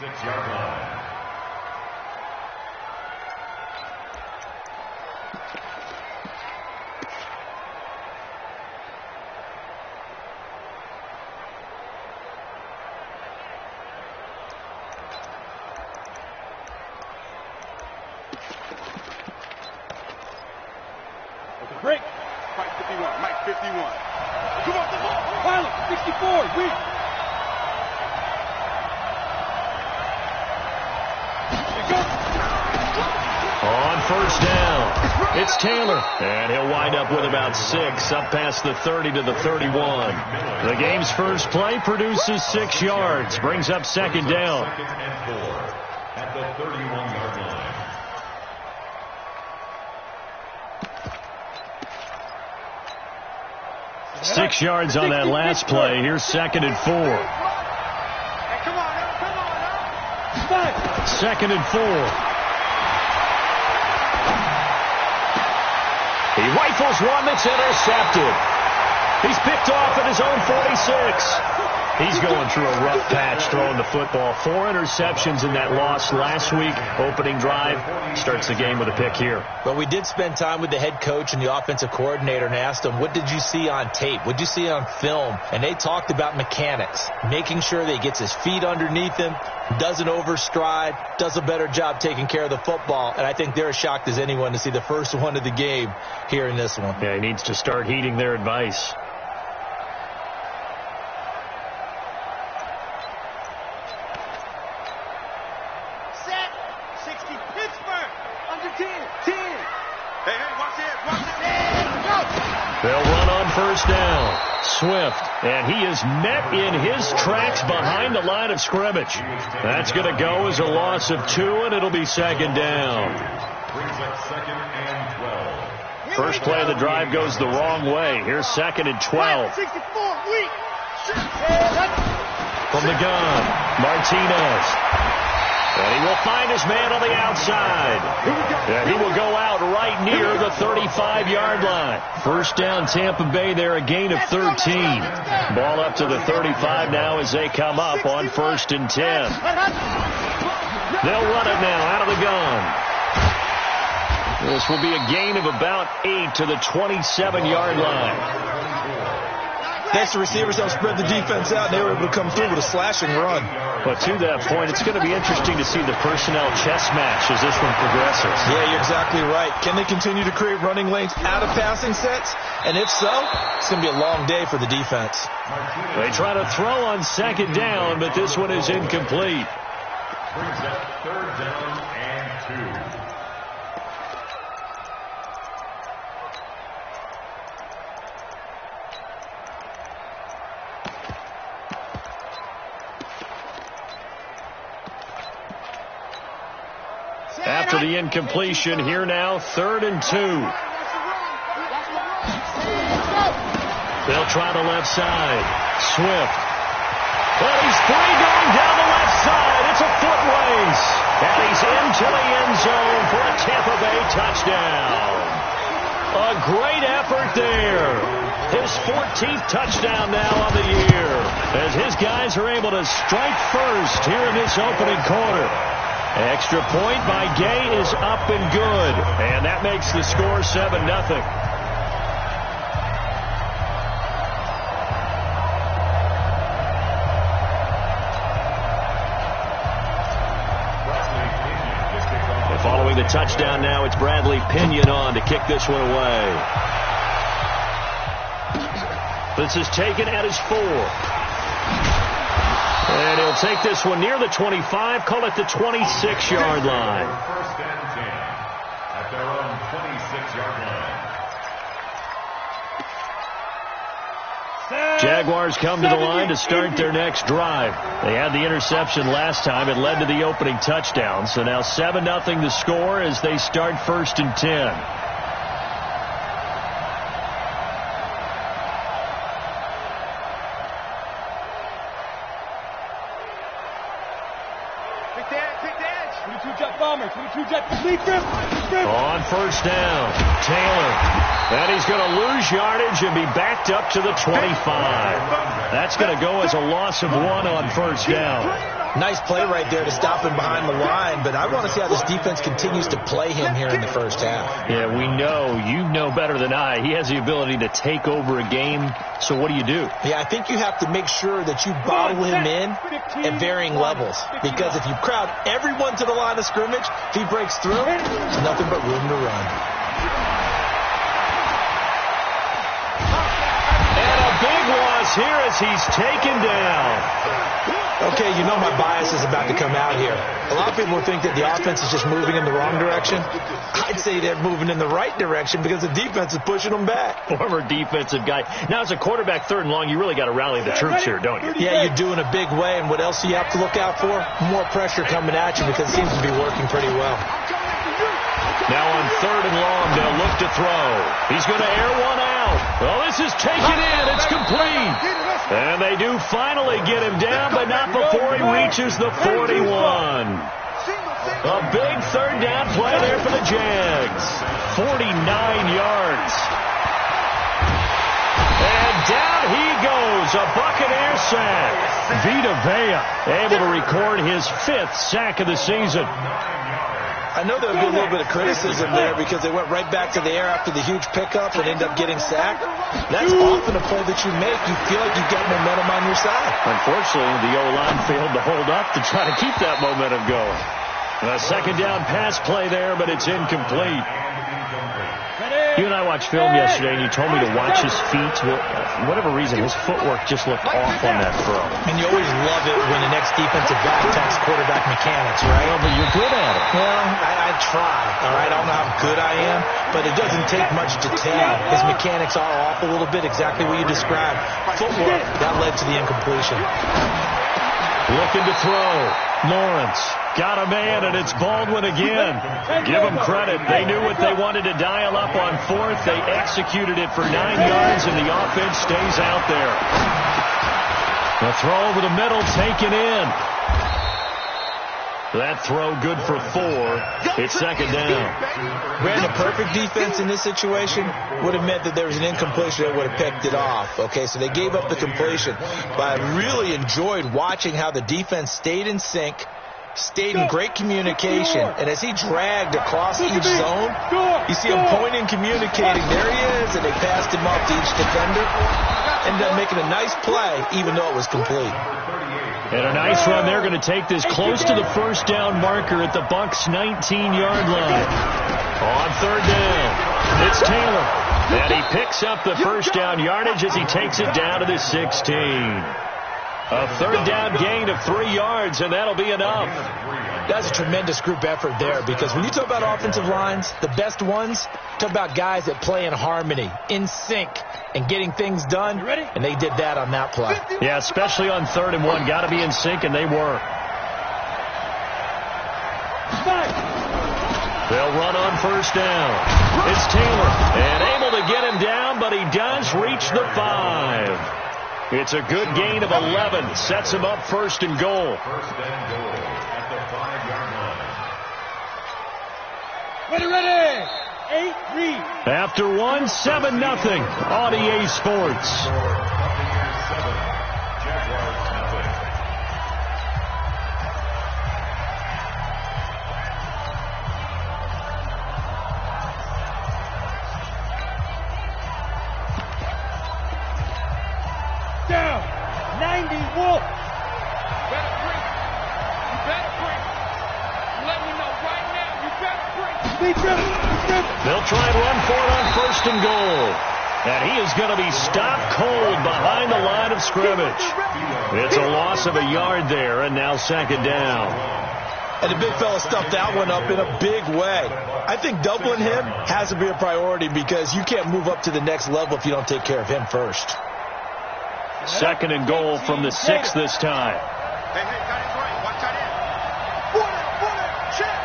6-yard line. Break. Mike 51. Mike 51. Come on, come on. Pilot 64. Weak. On first down, it's Taylor. And he'll wind up with about 6, up past the 30 to the 31. The game's first play produces 6 yards, brings up second down. Second and 4 at the 31-yard line. 6 yards on that last play. Here's second and 4. Second and 4. He rifles one that's intercepted. He's picked off at his own 46. He's going through a rough patch throwing the football. 4 interceptions in that loss last week. Opening drive starts the game with a pick here. But we did spend time with the head coach and the offensive coordinator and asked them, what did you see on tape? What did you see on film? And they talked about mechanics, making sure that he gets his feet underneath him, doesn't overstride, does a better job taking care of the football. And I think they're as shocked as anyone to see the first one of the game here in this one. Yeah, he needs to start heeding their advice. They'll run on first down. Swift, and he is met in his tracks behind the line of scrimmage. That's going to go as a loss of 2, and it'll be second down. Brings up second and 12. First play of the drive goes the wrong way. Here's second and 12. From the gun, Martinez. And he will find his man on the outside. And he will go out right near the 35-yard line. First down, Tampa Bay there, a gain of 13. Ball up to the 35 now as they come up on first and 10. They'll run it now out of the gun. This will be a gain of about 8 to the 27-yard line. Thanks to receivers that spread the defense out, and they were able to come through with a slashing run. But to that point, it's going to be interesting to see the personnel chess match as this one progresses. Yeah, you're exactly right. Can they continue to create running lanes out of passing sets? And if so, it's going to be a long day for the defense. They try to throw on second down, but this one is incomplete. Brings up third down and 2. After the incompletion, here now, 3rd and 2. They'll try the left side. Swift. Well, he's free going down the left side. It's a foot race. And he's into the end zone for a Tampa Bay touchdown. A great effort there. His 14th touchdown now on the year, as his guys are able to strike first here in this opening quarter. Extra point by Gay is up and good. And that makes the score 7-0. And following the touchdown now, it's Bradley Pinion on to kick this one away. This is taken at his 4. And he'll take this one near the 25, call it the 26-yard line. First and 10 at their own 26-yard line. Jaguars come to the line to start their next drive. They had the interception last time. It led to the opening touchdown. So now 7-0 the score as they start first and 10. On first down, Taylor. And he's going to lose yardage and be backed up to the 25. That's going to go as a loss of 1 on first down. Nice play right there to stop him behind the line, but I want to see how this defense continues to play him here in the first half. Yeah, we know. You know better than I. He has the ability to take over a game, so what do you do? Yeah, I think you have to make sure that you bottle him in at varying levels, because if you crowd everyone to the line of scrimmage, if he breaks through, there's nothing but room to run. And a big loss here as he's taken down. Okay, you know my bias is about to come out here. A lot of people think that the offense is just moving in the wrong direction. I'd say they're moving in the right direction because the defense is pushing them back. Former defensive guy. Now, as a quarterback, 3rd and long, you really got to rally the troops here, don't you? Yeah, you do in a big way. And what else do you have to look out for? More pressure coming at you because it seems to be working pretty well. Now on 3rd and long, they'll look to throw. He's going to air one out. Well, this is taken in. It's complete. And they do finally get him down, but not before he reaches the 41. A big 3rd down play there for the Jags. 49 yards. And down he goes. A Buccaneer sack. Vita Vea able to record his 5th sack of the season. I know there'll be a little bit of criticism there because they went right back to the air after the huge pickup and ended up getting sacked. That's often a play that you make. You feel like you've got momentum on your side. Unfortunately, the O-line failed to hold up to try to keep that momentum going. A 2nd down pass play there, but it's incomplete. You and I watched film yesterday, and you told me to watch his feet. For whatever reason, his footwork just looked off on that throw. And you always love it when the next defensive back attacks quarterback mechanics, right? Well, but you're good at it. Well, I try, all right? I don't know how good I am, but it doesn't take much to tell. His mechanics are off a little bit, exactly what you described. Footwork, that led to the incompletion. Looking to throw. Lawrence got a man, and it's Baldwin again. Give them credit. They knew what they wanted to dial up on 4th. They executed it for 9 yards, and the offense stays out there. The throw over the middle taken in. That throw good for 4. It's 2nd down. Brandon, perfect defense in this situation would have meant that there was an incompletion that would have picked it off. Okay, so they gave up the completion. But I really enjoyed watching how the defense stayed in sync, stayed in great communication, and as he dragged across each zone, you see him pointing, communicating. There he is, and they passed him off to each defender. Ended up making a nice play, even though it was complete. And a nice run. They're going to take this close to the 1st down marker at the Bucs' 19-yard line. On 3rd down, it's Taylor. And he picks up the 1st down yardage as he takes it down to the 16. A 3rd down gain of 3 yards, and that'll be enough. That's a tremendous group effort there, because when you talk about offensive lines, the best ones, talk about guys that play in harmony, in sync, and getting things done, and they did that on that play. Yeah, especially on 3rd and 1. Got to be in sync, and they were. They'll run on 1st down. It's Taylor, and able to get him down, but he does reach the 5. It's a good gain of 11. Sets him up 1st and goal. 1st and goal at the 5-yard line. Ready. 8-3. After 1, 7-0 on EA Sports. Buccaneers 7, Jaguars 0. Down. 90 Wolf. Better break. You better break. Let me know right now. You better break. They'll try and run for it on 1st and goal. And he is going to be stopped cold behind the line of scrimmage. It's a loss of a yard there, and now 2nd down. And the big fella stuffed that one up in a big way. I think doubling him has to be a priority because you can't move up to the next level if you don't take care of him first. 2nd and goal from the 6 this time. Hey, got it right. Watch out in. Check.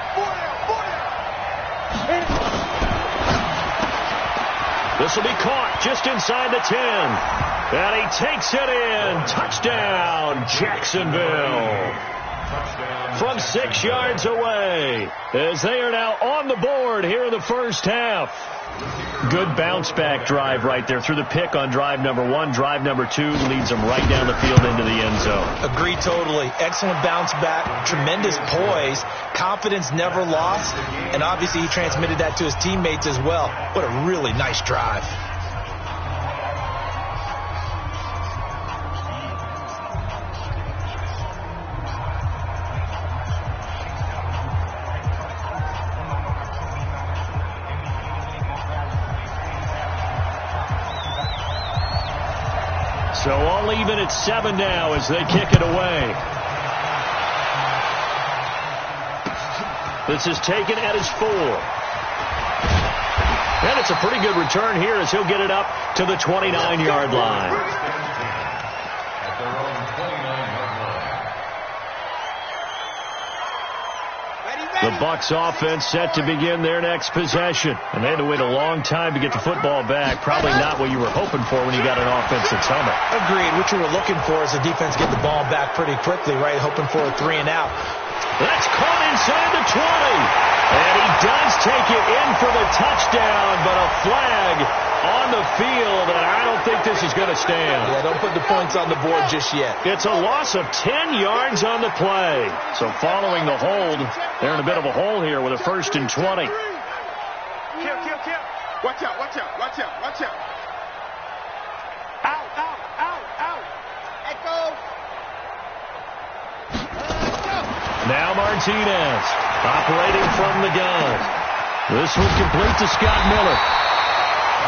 This will be caught just inside the 10. And he takes it in. Touchdown, Jacksonville. From 6 yards away, as they are now on the board here in the 1st half. Good bounce-back drive right there. Through the pick on drive number 1. Drive number 2 leads them right down the field into the end zone. Agree totally. Excellent bounce back. Tremendous poise. Confidence never lost. And obviously he transmitted that to his teammates as well. What a really nice drive. So all even at 7 now as they kick it away. This is taken at his 4. And it's a pretty good return here as he'll get it up to the 29-yard line. The Bucs offense set to begin their next possession. And they had to wait a long time to get the football back. Probably not what you were hoping for when you got an offense that's humming. Agreed. What you were looking for is the defense get the ball back pretty quickly, right? Hoping for a 3 and out. That's caught inside the 20. And he does take it in for the touchdown, but a flag on the field, and I don't think this is going to stand. Yeah, don't put the points on the board just yet. It's a loss of 10 yards on the play. So following the hold, they're in a bit of a hole here with a 1st and 20. Kill. Watch out. Out. Echo. Now Martinez operating from the gun. This was complete to Scott Miller.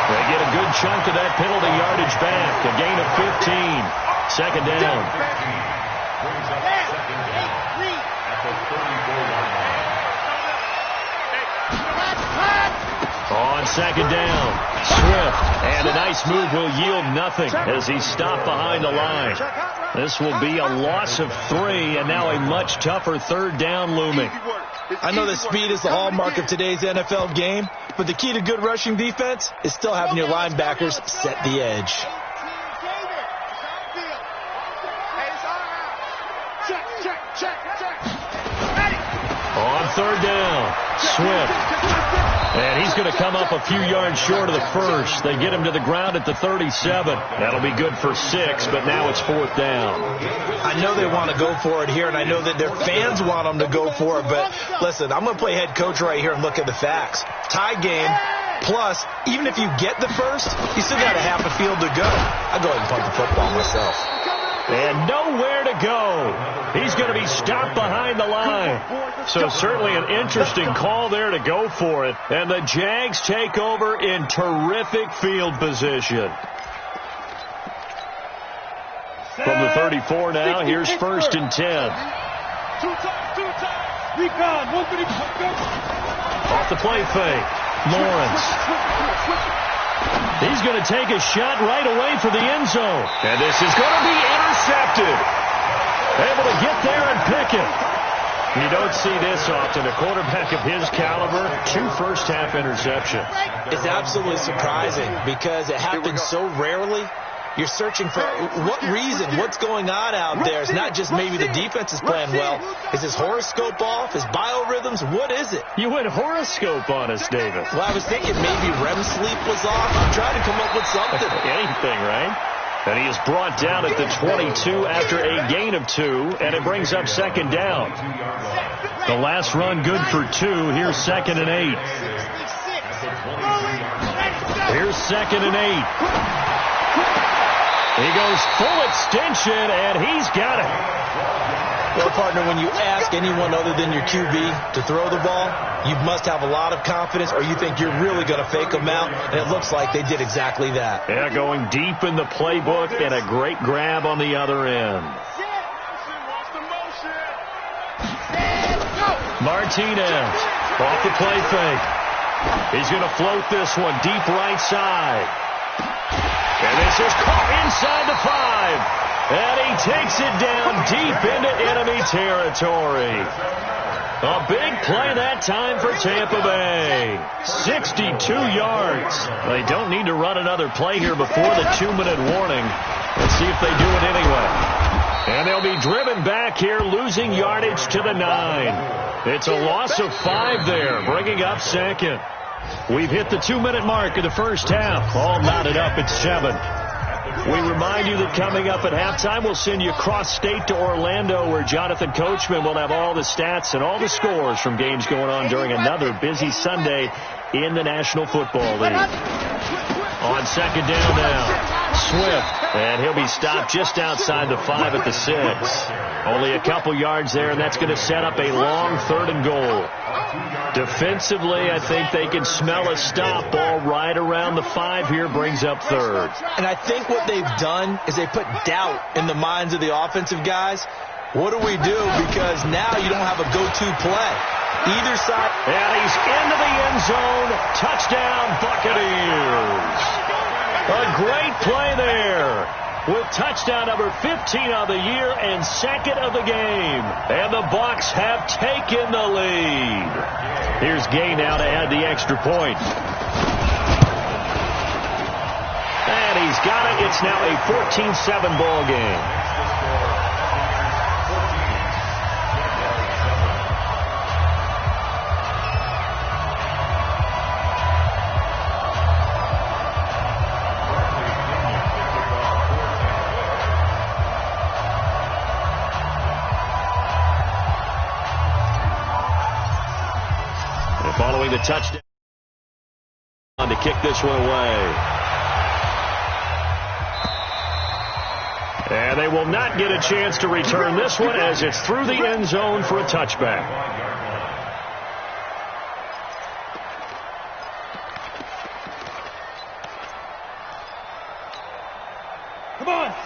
They get a good chunk of that penalty yardage back. A gain of 15. 2nd down. On 2nd down, Swift, and a nice move will yield nothing as he's stopped behind the line. This will be a loss of 3, and now a much tougher 3rd down looming. I know that speed is the hallmark of today's NFL game, but the key to good rushing defense is still having your linebackers set the edge. On 3rd down, Swift. And he's going to come up a few yards short of the 1st. They get him to the ground at the 37. That'll be good for 6, but now it's 4th down. I know they want to go for it here, and I know that their fans want them to go for it, but listen, I'm going to play head coach right here and look at the facts. Tie game, plus, even if you get the 1st, you still got a half a field to go. I'll go ahead and punt the football myself. And nowhere to go. He's going to be stopped behind the line. So certainly an interesting call there to go for it. And the Jags take over in terrific field position. From the 34 now, here's 1st and 10. Two times. Recon. 1-3. Off the play fake. Lawrence. He's going to take a shot right away for the end zone. And this is going to be intercepted. Able to get there and pick it. You don't see this often. A quarterback of his caliber, 2 first-half interceptions. It's absolutely surprising because it happens so rarely. You're searching for what reason, what's going on out there. It's not just maybe the defense is playing well. Is his horoscope off? His biorhythms? What is it? You went horoscope on us, David. Well, I was thinking maybe REM sleep was off. I'm trying to come up with something. Anything, right? And he is brought down at the 22 after a gain of 2, and it brings up 2nd down. The last run good for 2. Here's 2nd and 8. Here's 2nd and 8. He goes full extension, and he's got it. Well, partner, when you ask anyone other than your QB to throw the ball, you must have a lot of confidence, or you think you're really going to fake them out, and it looks like they did exactly that. Yeah, going deep in the playbook, and a great grab on the other end. Martinez off the play fake. He's going to float this one deep right side. And this is caught inside the 5. And he takes it down deep into enemy territory. A big play that time for Tampa Bay. 62 yards. They don't need to run another play here before the 2-minute warning. Let's see if they do it anyway. And they'll be driven back here, losing yardage to the 9. It's a loss of 5 there, bringing up 2nd. We've hit the 2-minute mark of the first half. All knotted up at 7. We remind you that coming up at halftime, we'll send you cross-state to Orlando, where Jonathan Coachman will have all the stats and all the scores from games going on during another busy Sunday in the National Football League. On second down now, Swift, and he'll be stopped just outside the 5 at the 6. Only a couple yards there, and that's going to set up a long 3rd and goal. Defensively, I think they can smell a stop. Ball right around the 5 here, brings up 3rd. And I think what they've done is they put doubt in the minds of the offensive guys. What do we do? Because now you don't have a go-to play. Either side. And he's into the end zone. Touchdown, Buccaneers. A great play there, with touchdown number 15 of the year and 2nd of the game. And the Bucs have taken the lead. Here's Gay now to add the extra point. And he's got it. It's now a 14-7 ball game. Following the touchdown to kick this one away. And they will not get a chance to return this one, as it's through the end zone for a touchback.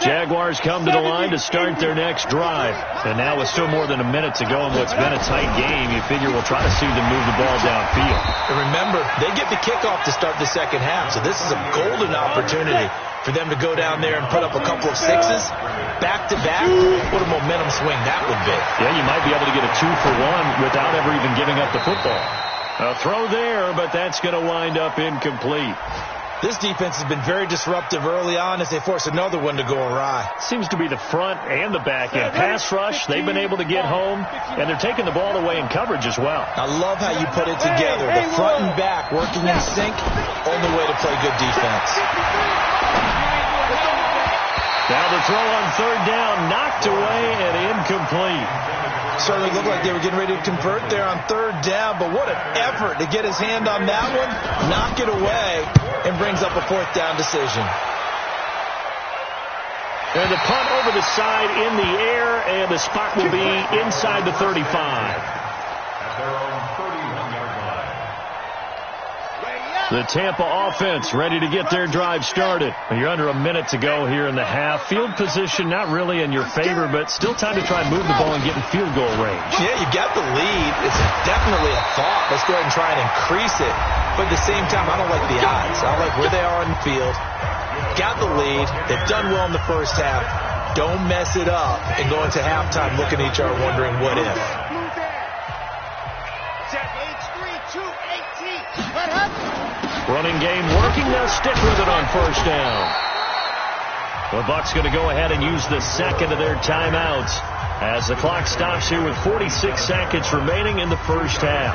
Jaguars come to the line to start their next drive. And now with still more than a minute to go in what's been a tight game, you figure we'll try to see them move the ball downfield. And remember, they get the kickoff to start the second half, so this is a golden opportunity for them to go down there and put up a couple of 6s back-to-back. What a momentum swing that would be. Yeah, you might be able to get a 2-for-1 without ever even giving up the football. A throw there, but that's going to wind up incomplete. This defense has been very disruptive early on as they force another one to go awry. Seems to be the front and the back end. Pass rush, they've been able to get home, and they're taking the ball away in coverage as well. I love how you put it together. The front and back working in sync, only way to play good defense. Now the throw on 3rd down, knocked away and incomplete. Certainly looked like they were getting ready to convert there on 3rd down, but what an effort to get his hand on that one, knock it away, and brings up a 4th down decision. And the punt over the side in the air, and the spot will be inside the 35. At their own 31-yard line. The Tampa offense ready to get their drive started. You're under a minute to go here in the half. Field position not really in your favor, but still time to try and move the ball and get in field goal range. Yeah, you got the lead. It's definitely a thought. Let's go ahead and try and increase it. But at the same time, I don't like the odds. I like where they are on the field. Got the lead. They've done well in the first half. Don't mess it up and go into halftime looking at each other wondering what if. Running game working. They'll stick with it on 1st down. The Bucs going to go ahead and use the 2nd of their timeouts as the clock stops here with 46 seconds remaining in the first half.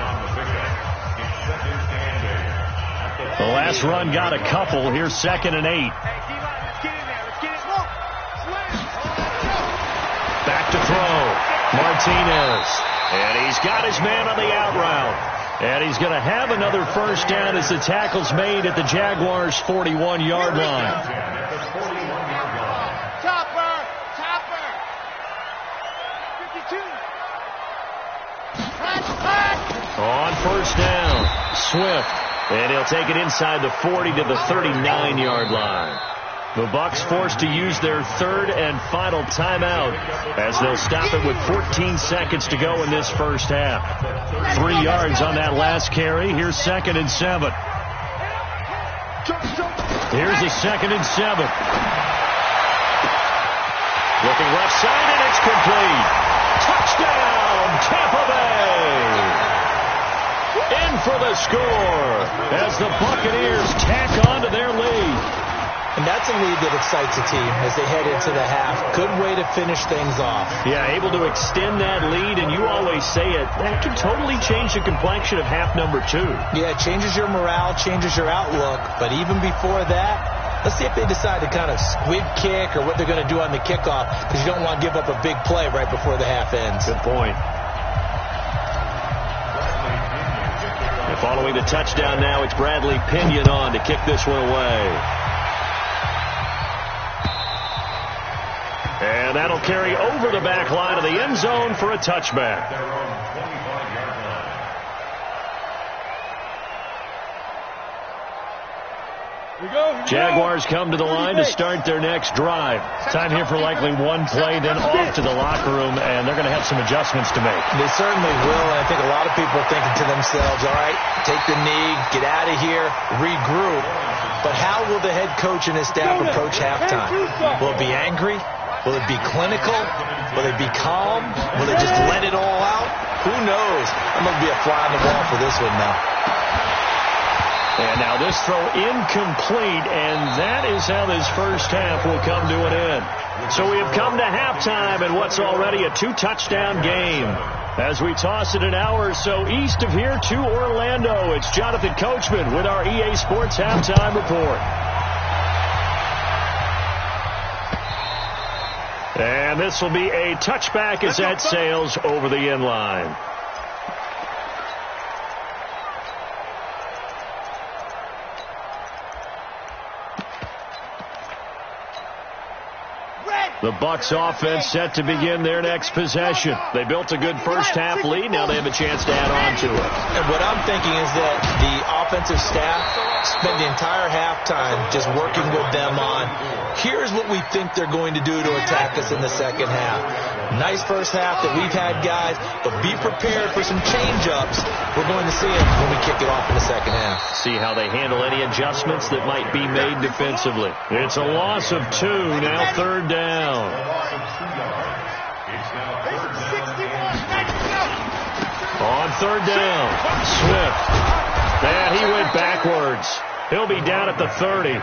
The last run got a couple. Here's 2nd and 8. Back to throw. Martinez. And he's got his man on the out route. And he's going to have another 1st down as the tackle's made at the Jaguars' 41-yard line. Topper. 52. On 1st down, Swift. And he'll take it inside the 40 to the 39-yard line. The Bucs forced to use their 3rd and final timeout as they'll stop it with 14 seconds to go in this first half. 3 yards on that last carry. Here's 2nd and 7. Here's a 2nd and 7. Looking left side, and it's complete. Touchdown, Tampa Bay. In for the score as the Buccaneers tack on to their lead. And that's a lead that excites a team as they head into the half. Good way to finish things off. Yeah, able to extend that lead, and you always say it, that can totally change the complexion of half number 2. Yeah, it changes your morale, changes your outlook. But even before that, let's see if they decide to kind of squib kick or what they're going to do on the kickoff, because you don't want to give up a big play right before the half ends. Good point. And following the touchdown now, it's Bradley Pinion on to kick this one away. And that'll carry over the back line of the end zone for a touchback. Jaguars come to the line to start their next drive. Time here for likely one play, then off to the locker room, and they're going to have some adjustments to make. They certainly will, and I think a lot of people are thinking to themselves, all right, take the knee, get out of here, regroup. But how will the head coach and his staff approach halftime? Will it be angry? Will it be clinical? Will it be calm? Will they just let it all out? Who knows? I'm going to be a fly on the wall for this one now. And now this throw incomplete, and that is how this first half will come to an end. So we have come to halftime in what's already a 2-touchdown game. As we toss it an hour or so east of here to Orlando, it's Jonathan Coachman with our EA Sports Halftime Report. And this will be a touchback as that sails over the end line. The Bucs offense set to begin their next possession. They built a good first half lead. Now they have a chance to add on to it. And what I'm thinking is that the offensive staff spent the entire halftime just working with them on, here's what we think they're going to do to attack us in the second half. Nice first half that we've had, guys, but be prepared for some change-ups. We're going to see them when we kick it off in the second half. See how they handle any adjustments that might be made defensively. It's a loss of 2, now third down. On third down, Swift. And he went backwards. He'll be down at the 30.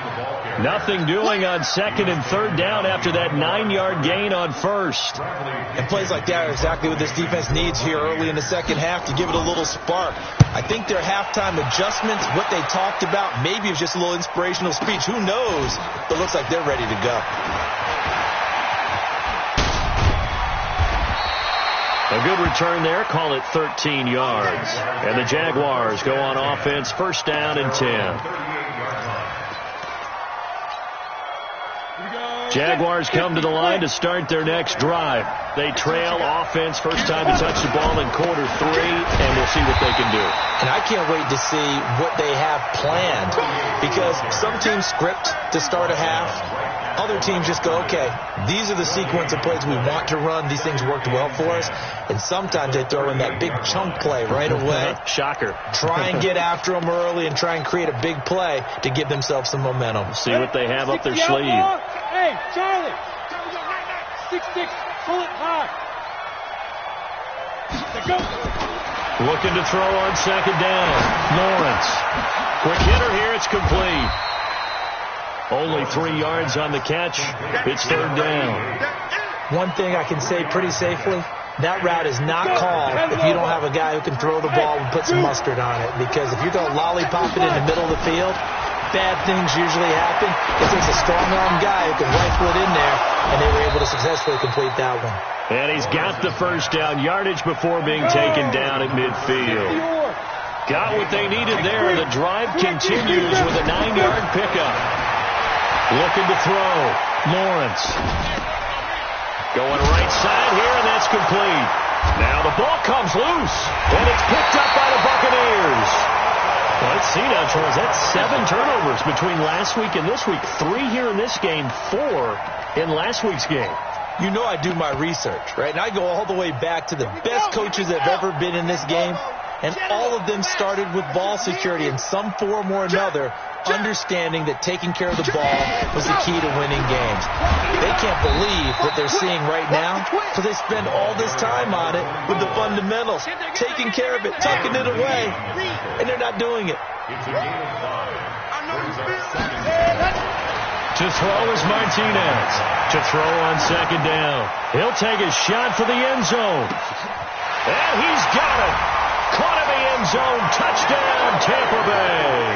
Nothing doing on second and third down after that 9-yard gain on first. And plays like that are exactly what this defense needs here early in the second half to give it a little spark. I think their halftime adjustments, what they talked about, maybe it was just a little inspirational speech. Who knows? But it looks like they're ready to go. A good return there. Call it 13 yards. And the Jaguars go on offense, first down and 10. Jaguars come to the line to start their next drive. They trail offense, first time to touch the ball in quarter 3, and we'll see what they can do. And I can't wait to see what they have planned, because some teams script to start a half. Other teams just go, okay, these are the sequence of plays we want to run. These things worked well for us. And sometimes they throw in that big chunk play right away. Shocker. Try and get after them early and try and create a big play to give themselves some momentum. See what they have up their sleeve. Hey, Charlie. 6-6. Pull it high. Go. Looking to throw on second down. Lawrence. Quick hitter here. It's complete. Only 3 yards on the catch. It's third down. One thing I can say pretty safely, that route is not called if you don't have a guy who can throw the ball and put some mustard on it. Because if you're going to lollipop it in the middle of the field, bad things usually happen. It takes a strong-arm guy who can rifle it in there, and they were able to successfully complete that one. And he's got the first down yardage before being taken down at midfield. Got what they needed there. The drive continues with a 9-yard pickup. Looking to throw. Lawrence. Going right side here, and that's complete. Now the ball comes loose, and it's picked up by the Buccaneers. Let's see now, Charles. That's 7 turnovers between last week and this week. 3 here in this game, 4 in last week's game. You know I do my research, right? And I go all the way back to the best coaches that have ever been in this game, and all of them started with ball security in some form or another, understanding that taking care of the ball was the key to winning games. They can't believe what they're seeing right now because they spend all this time on it with the fundamentals, taking care of it, tucking it away, and they're not doing it. To throw is Martinez. To throw on second down. He'll take a shot for the end zone. And he's got it. Caught in the end zone. Touchdown, Tampa Bay.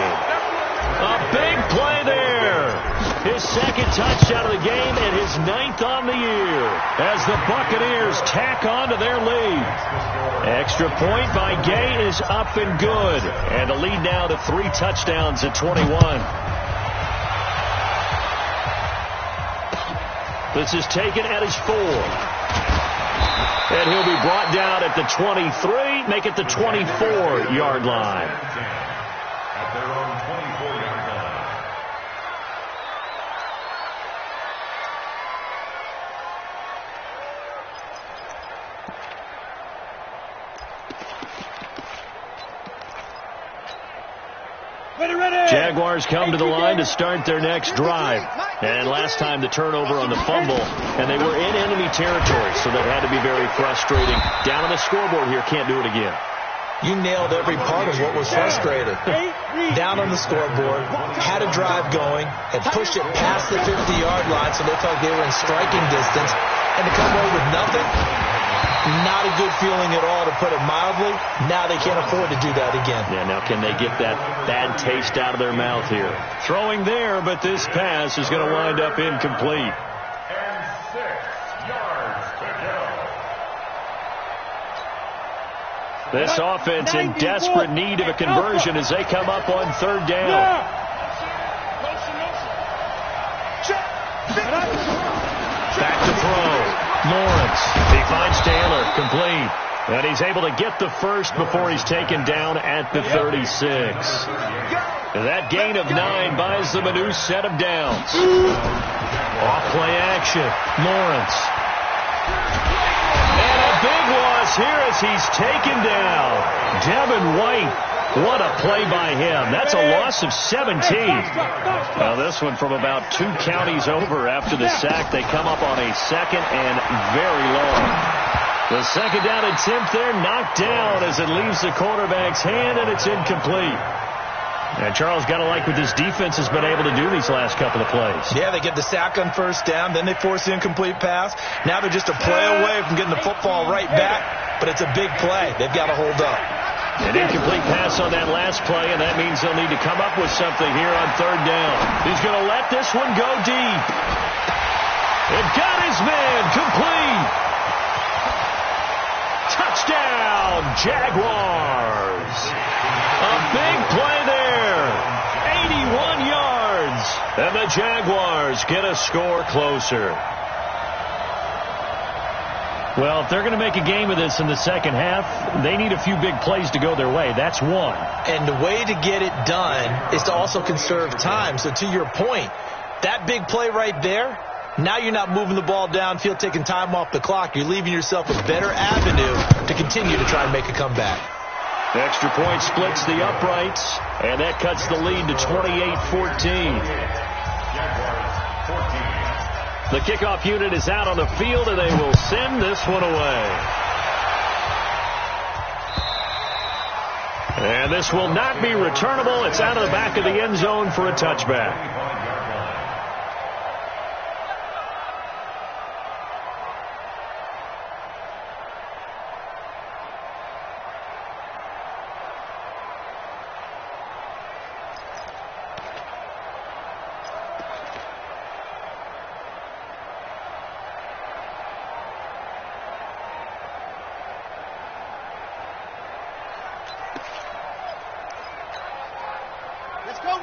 A big play there. His second touchdown of the game and his 9th on the year as the Buccaneers tack on to their lead. Extra point by Gay is up and good. And the lead now to 3 touchdowns at 21. This is taken at his 4. And he'll be brought down at the 23, make it the 24-yard line. At their own 24-yard line. Jaguars come to the line to start their next drive. And last time the turnover on the fumble, and they were in enemy territory, so that had to be very frustrating. Down on the scoreboard here, can't do it again. You nailed every part of what was frustrating. Down on the scoreboard, had a drive going, had pushed it past the 50-yard line, so they felt they were in striking distance, and to come away with nothing, not a good feeling at all, to put it mildly. Now they can't afford to do that again. Yeah, now can they get that bad taste out of their mouth here? Throwing there, but this pass is going to wind up incomplete. And 6 yards to go. This offense in desperate need of a conversion as they come up on 3rd down. Back to throw. Lawrence. He finds Taylor. Complete. And he's able to get the first before he's taken down at the 36. That gain of 9 buys them a new set of downs. Off play action. Lawrence. And a big loss here as he's taken down. Devin White. What a play by him. That's a loss of 17. Now this one from about 2 counties over after the sack. They come up on a 2nd and very long. The second down attempt there knocked down as it leaves the quarterback's hand, and it's incomplete. And Charles, got to like what this defense has been able to do these last couple of plays. Yeah, they get the sack on 1st down, then they force the incomplete pass. Now they're just a play away from getting the football right back, but it's a big play. They've got to hold up. An incomplete pass on that last play, and that means they'll need to come up with something here on 3rd down. He's going to let this one go deep. It got his man complete. Touchdown, Jaguars. A big play there. 81 yards. And the Jaguars get a score closer. Well, if they're going to make a game of this in the second half, they need a few big plays to go their way. That's one. And the way to get it done is to also conserve time. So to your point, that big play right there, now you're not moving the ball downfield, taking time off the clock. You're leaving yourself a better avenue to continue to try and make a comeback. Extra point splits the uprights, and that cuts the lead to 28-14. Jaguars 14. The kickoff unit is out on the field, and they will send this one away. And this will not be returnable. It's out of the back of the end zone for a touchback.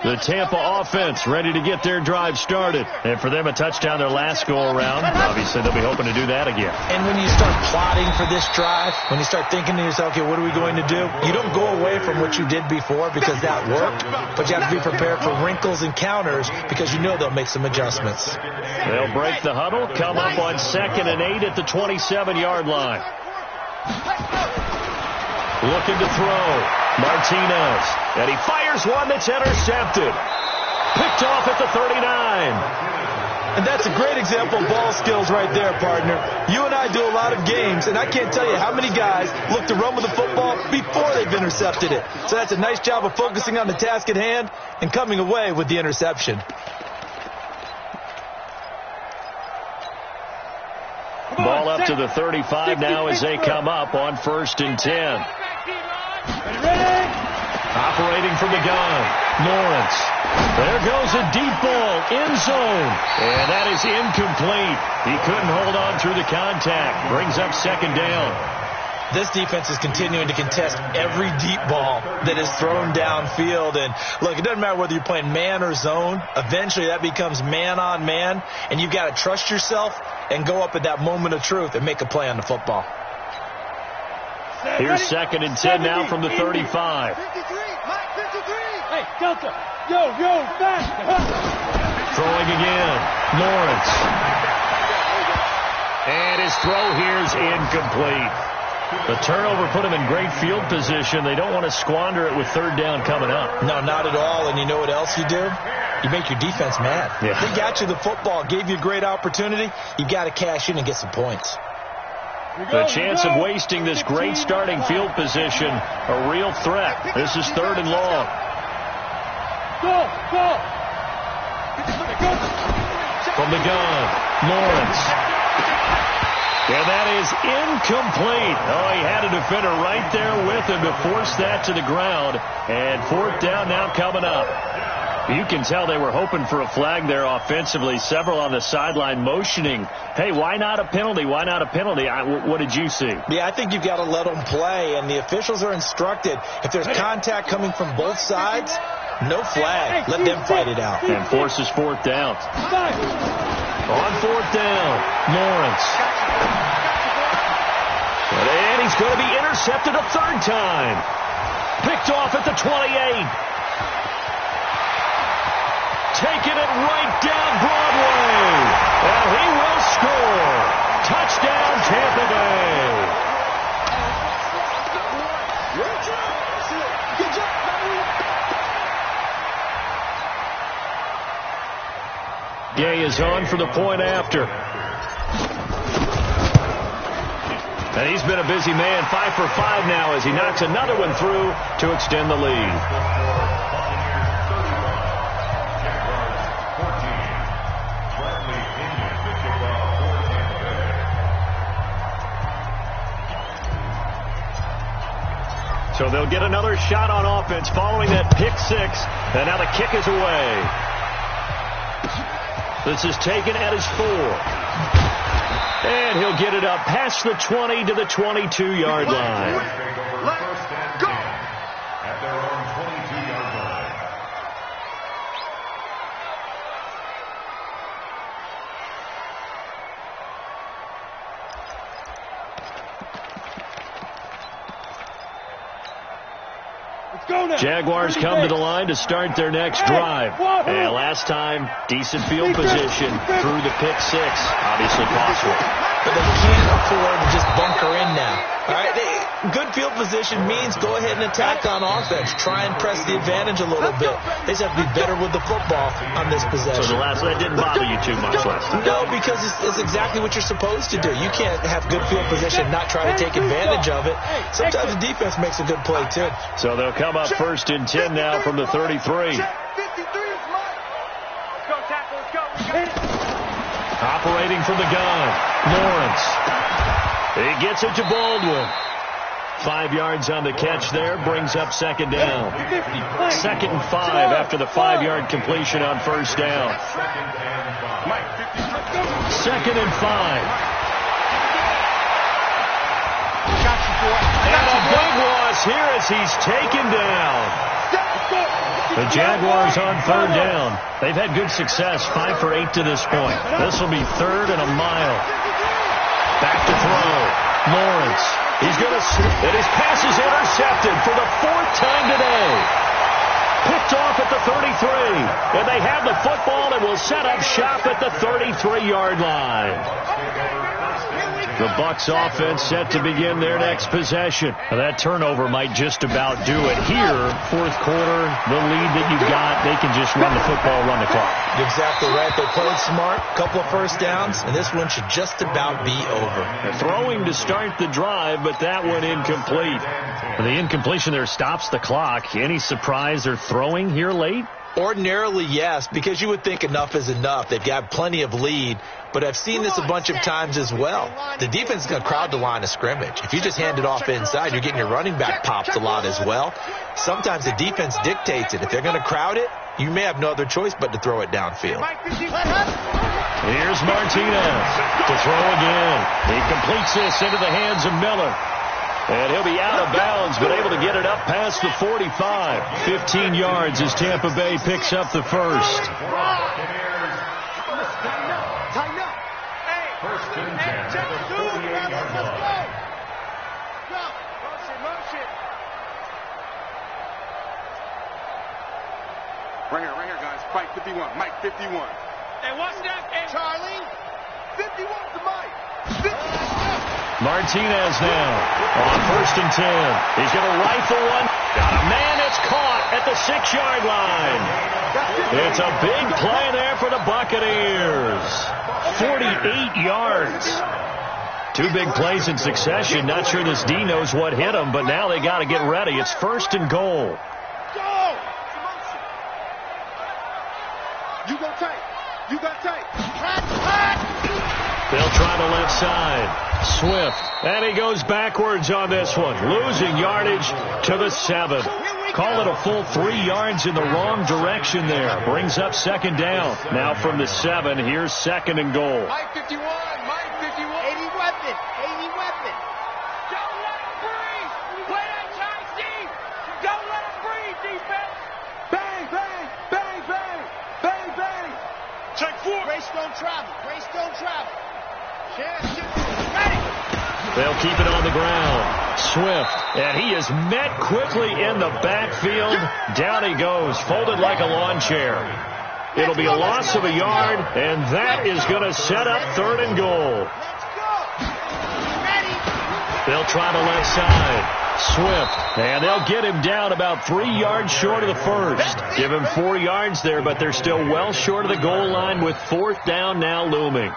The Tampa offense ready to get their drive started. And for them, a touchdown their last go-around. Obviously, they'll be hoping to do that again. And when you start plotting for this drive, when you start thinking to yourself, okay, what are we going to do? You don't go away from what you did before because that worked. But you have to be prepared for wrinkles and counters because you know they'll make some adjustments. They'll break the huddle, come up on 2nd and 8 at the 27-yard line. Looking to throw. Martinez. And he fires one that's intercepted. Picked off at the 39. And that's a great example of ball skills right there, partner. You and I do a lot of games, and I can't tell you how many guys look to run with the football before they've intercepted it. So that's a nice job of focusing on the task at hand and coming away with the interception. to the 35 now as they come up on 1st and 10. Operating from the gun, Lawrence. There goes a deep ball, end zone. And that is incomplete. He couldn't hold on through the contact. Brings up 2nd down. This defense is continuing to contest every deep ball that is thrown downfield. And, look, it doesn't matter whether you're playing man or zone. Eventually that becomes man on man. And you've got to trust yourself and go up at that moment of truth and make a play on the football. Here's 2nd and 10 now from the 35. 53, Mike, 53. Hey, Delta. Yo, back. Throwing again. Lawrence. And his throw here is incomplete. The turnover put him in great field position. They don't want to squander it with 3rd down coming up. No, not at all. And you know what else you do? You make your defense mad. Yeah. They got you the football, gave you a great opportunity. You got to cash in and get some points. The chance of wasting this great starting field position, a real threat. This is 3rd and long. Go. From the gun, Lawrence. And that is incomplete. Oh, he had a defender right there with him to force that to the ground. And 4th down now coming up. You can tell they were hoping for a flag there offensively. Several on the sideline motioning, hey, why not a penalty? Why not a penalty? What did you see? Yeah, I think you've got to let them play, and the officials are instructed. If there's contact coming from both sides, no flag. Let them fight it out. And forces 4th down. On 4th down, Lawrence. And he's going to be intercepted a 3rd time. Picked off at the 28. Taking it right down Broadway. And he will score. Touchdown, Tampa Bay. Gay is on for the point after. And he's been a busy man, 5 for 5 now as he knocks another one through to extend the lead. So they'll get another shot on offense following that pick 6. And now the kick is away. This is taken at his 4. And he'll get it up past the 20 to the 22-yard line. Let's go. At their own 22-yard line. Jaguars come to the line to start their next drive. And last time, decent field position through the pick 6. Obviously possible. But they can't afford to just bunker in now. All right, good field position means go ahead and attack on offense. Try and press the advantage a little bit. They just have to be better with the football on this possession. So that didn't bother you too much last time? No, because it's exactly what you're supposed to do. You can't have good field position and not try to take advantage of it. Sometimes the defense makes a good play, too. So they'll come up 1st and 10 now from the 33. Operating from the gun, Lawrence. He gets it to Baldwin. 5 yards on the catch there, brings up 2nd down. 2nd and 5 after the 5-yard completion on 1st down. 2nd and 5. And a big loss here as he's taken down. The Jaguars on 3rd down. They've had good success, 5 for 8 to this point. This will be 3rd and a mile. Back to throw. Lawrence. He's going to slip. And his pass is intercepted for the 4th time today. Picked off at the 33. And they have the football and will set up shop at the 33-yard line. The Bucs offense set to begin their next possession. Now that turnover might just about do it. Here, 4th quarter, the lead that you've got, they can just run the football, run the clock. Exactly right. They played smart, couple of 1st downs, and this one should just about be over. They're throwing to start the drive, but that one incomplete. The incompletion there stops the clock. Any surprise they're throwing here late? Ordinarily, yes, because you would think enough is enough. They've got plenty of lead, but I've seen this a bunch of times as well. The defense is going to crowd the line of scrimmage. If you just hand it off inside, you're getting your running back popped a lot as well. Sometimes the defense dictates it. If they're going to crowd it, you may have no other choice but to throw it downfield. Here's Martinez to throw again. He completes this into the hands of Miller. And he'll be out of bounds, but able to get it up past the 45. 15 yards as Tampa Bay picks up the first. Tighten up. First and 10 at the 48-yard line. Motion. Right here, guys. Mike 51. Mike 51. Hey, what's that? Hey, Charlie. 51's the Mike. 51. Martinez now on first and 10. He's going to rifle one. Got a man. It's caught at the 6-yard line. It's a big play there for the Buccaneers. 48 yards. Two big plays in succession. Not sure this D knows what hit him, but now they got to get ready. It's first and goal. Go! You go tight. You got tight. They'll try the left side. Swift. And he goes backwards on this one. Losing yardage to the 7. Call it a full 3 yards in the wrong direction there. Brings up second down. Now from the 7, here's second and goal. Mike 51. Mike 51. 80 weapon. 80 weapon. Don't let him breathe. Play that tight, Steve. Don't let him breathe, defense. Bang, bang, bang, bang, bang, bang. Check 4. Grace don't travel. Grace don't travel. Ready. They'll keep it on the ground. Swift. And he is met quickly in the backfield. Down he goes, folded like a lawn chair. It'll be a loss of a yard, and that is going to set up third and goal. They'll try the left side. Swift. And they'll get him down about 3 yards short of the first. Give him 4 yards there, but they're still well short of the goal line with fourth down now looming.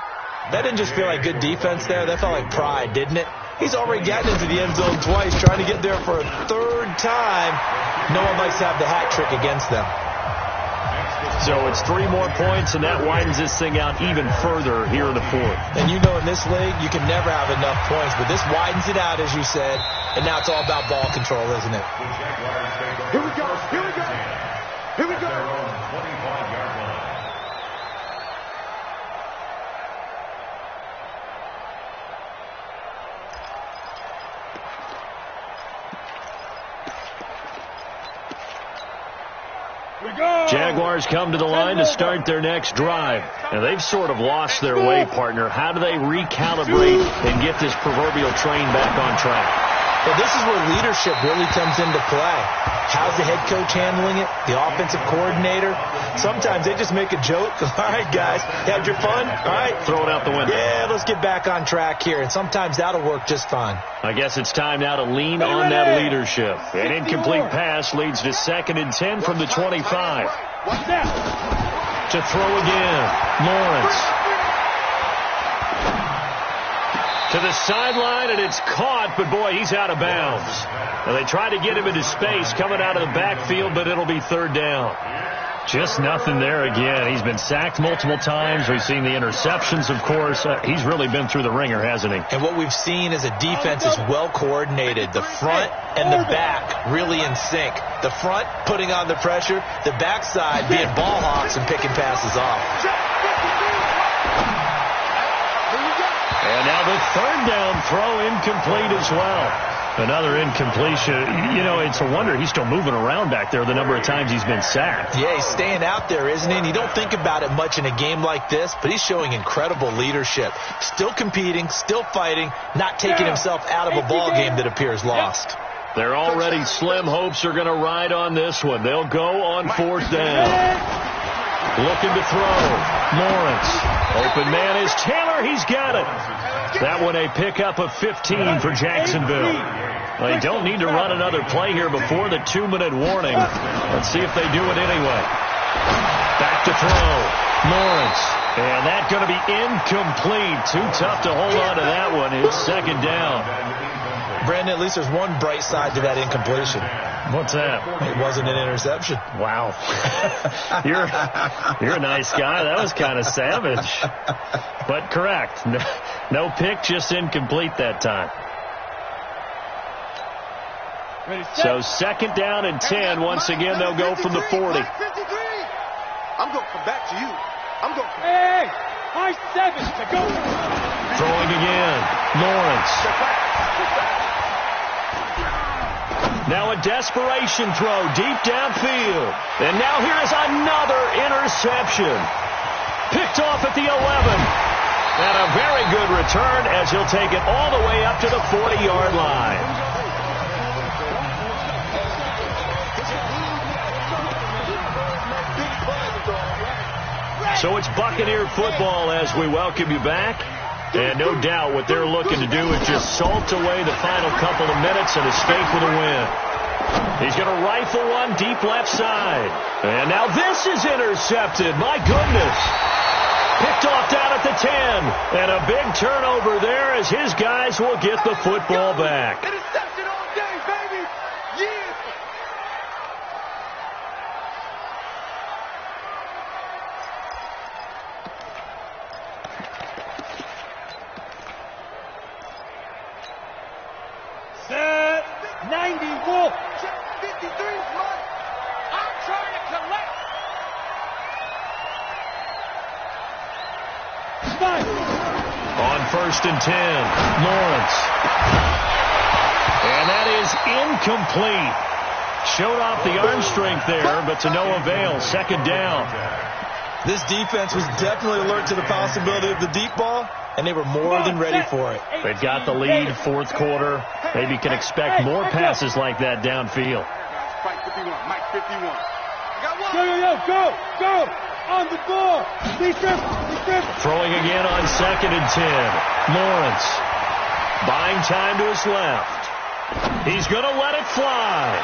That didn't just feel like good defense there. That felt like pride, didn't it? He's already gotten into the end zone twice, trying to get there for a third time. No one likes to have the hat trick against them. So it's 3 more points, and that widens this thing out even further here in the fourth. And you know in this league, you can never have enough points, but this widens it out, as you said, and now it's all about ball control, isn't it? Here we go. Here we go. Here we go. Jaguars come to the line to start their next drive. And they've sort of lost their way, partner. How do they recalibrate and get this proverbial train back on track? Well, this is where leadership really comes into play. How's the head coach handling it? The offensive coordinator? Sometimes they just make a joke. All right, guys, had your fun? All right. Throw it out the window. Yeah, let's get back on track here. And sometimes that'll work just fine. I guess it's time now to lean on that leadership. An incomplete pass leads to second and 10 from the 25. What's that? To throw again. Lawrence. To the sideline, and it's caught, but boy, he's out of bounds. Well, they try to get him into space coming out of the backfield, but it'll be third down. Just nothing there again. He's been sacked multiple times. We've seen the interceptions, of course. He's really been through the ringer, hasn't he? And what we've seen is a defense is well coordinated. The front and the back really in sync. The front putting on the pressure, the backside being ball hawks and picking passes off. And now the third down throw incomplete as well. Another incompletion. You know, it's a wonder he's still moving around back there the number of times he's been sacked. Yeah, he's staying out there, isn't he? And you don't think about it much in a game like this, but he's showing incredible leadership. Still competing, still fighting, not taking himself out of a ball game that appears lost. Their already slim hopes are going to ride on this one. They'll go on fourth down. Looking to throw. Lawrence. Open man is Taylor. He's got it. That one a pickup of 15 for Jacksonville. Well, they don't need to run another play here before the 2-minute warning. Let's see if they do it anyway. Back to throw. Lawrence. And that's going to be incomplete. Too tough to hold on to that one. It's second down. Brandon, at least there's one bright side to that incompletion. What's that? It wasn't an interception. Wow. You're a nice guy. That was kind of savage. But correct. No pick, just incomplete that time. So second down and 10. Once again, they'll go from the 40. I'm going to come back to you. I'm going to... Hey, high 7 to go. Throwing again. Lawrence. Now a desperation throw deep downfield. And now here is another interception. Picked off at the 11. And a very good return as he'll take it all the way up to the 40-yard line. So it's Buccaneer football as we welcome you back. And no doubt what they're looking to do is just salt away the final couple of minutes and escape with a win. He's going to rifle one deep left side. And now this is intercepted. My goodness. Picked off down at the 10. And a big turnover there as his guys will get the football back. Interception all day, baby. Yeah. Set 91. Check 53 is mine. I'm trying to collect. On first and 10, Lawrence. And that is incomplete. Showed off the arm strength there, but to no avail. Second down. This defense was definitely alert to the possibility of the deep ball, and they were more than ready for it. They've got the lead, fourth quarter. Maybe can expect more passes like that downfield. Mike 51, Mike 51. Go. On the ball. Defense. Throwing again on second and 10. Lawrence. Buying time to his left. He's going to let it fly.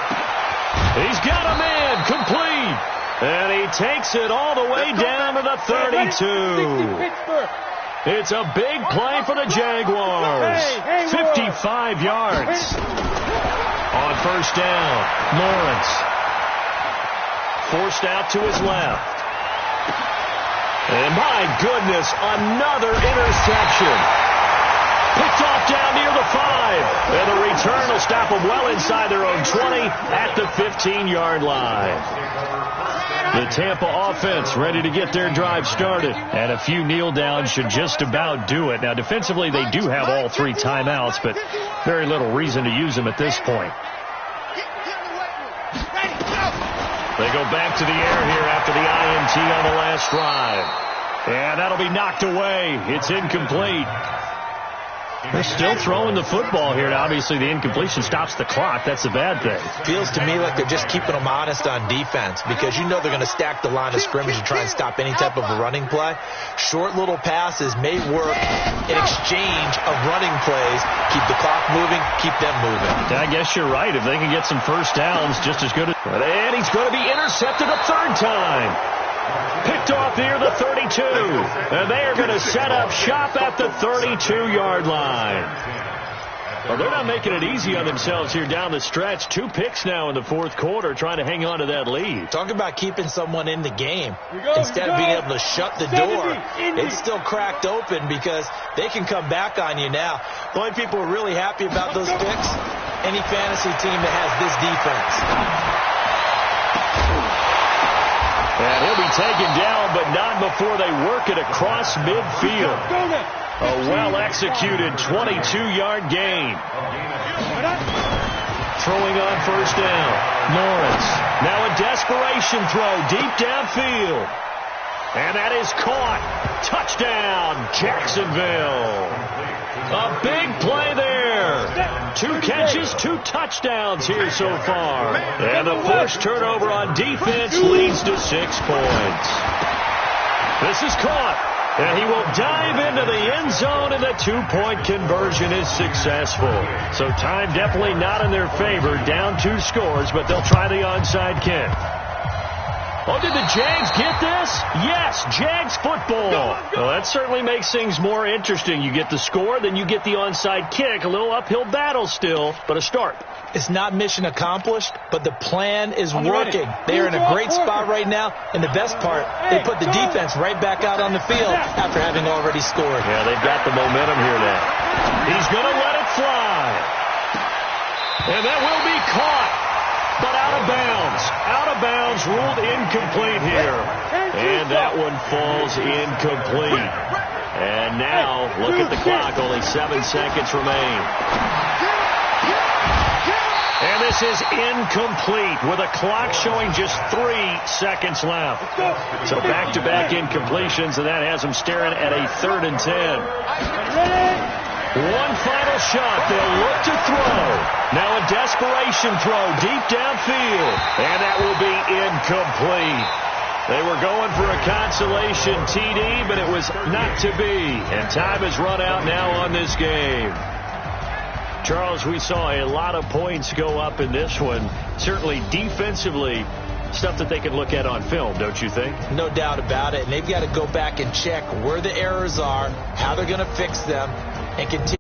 He's got a man complete. And he takes it all the way down to the 32. It's a big play for the Jaguars. 55 yards. On first down, Lawrence. Forced out to his left. And my goodness, another interception. Picked off down near the 5. And the return will stop them well inside their own 20 at the 15-yard line. The Tampa offense ready to get their drive started. And a few kneel downs should just about do it. Now, defensively, they do have all 3 timeouts, but very little reason to use them at this point. They go back to the air here after the INT on the last drive. And that'll be knocked away. It's incomplete. They're still throwing the football here. Now, obviously, the incompletion stops the clock. That's a bad thing. Feels to me like they're just keeping them honest on defense because you know they're going to stack the line of scrimmage and try and stop any type of a running play. Short little passes may work in exchange of running plays. Keep the clock moving, keep them moving. I guess you're right. If they can get some first downs, just as good as... And he's going to be intercepted a third time. Picked off near the 32. And they are going to set up shop at the 32-yard line. Well, they're not making it easy on themselves here down the stretch. 2 picks now in the fourth quarter trying to hang on to that lead. Talk about keeping someone in the game. Instead of being able to shut the door, it's still cracked open because they can come back on you now. The only people who are really happy about those picks, any fantasy team that has this defense. And he'll be taken down, but not before they work it across midfield. A well-executed 22-yard gain. Throwing on first down. Lawrence. Now a desperation throw deep downfield. And that is caught. Touchdown, Jacksonville. A big play there. 2 catches, 2 touchdowns here so far. And the first turnover on defense leads to 6 points. This is caught. And he will dive into the end zone, and the 2-point conversion is successful. So time definitely not in their favor. Down 2 scores, but they'll try the onside kick. Oh, did the Jags get this? Yes, Jags football. Well, that certainly makes things more interesting. You get the score, then you get the onside kick. A little uphill battle still, but a start. It's not mission accomplished, but the plan is working. They are in a great spot right now, and the best part, they put the defense right back out on the field after having already scored. Yeah, they've got the momentum here now. He's going to let it fly. And that will be caught, but out of bounds. Out of bounds, ruled incomplete here. And that one falls incomplete. And now, look at the clock, only 7 seconds remain. And this is incomplete with a clock showing just 3 seconds left. So back-to-back incompletions, and that has them staring at a 3rd and 10. One final shot. They'll look to throw. Now a desperation throw deep downfield. And that will be incomplete. They were going for a consolation TD, but it was not to be. And time has run out now on this game. Charles, we saw a lot of points go up in this one. Certainly defensively, stuff that they can look at on film, don't you think? No doubt about it. And they've got to go back and check where the errors are, how they're going to fix them, and continue.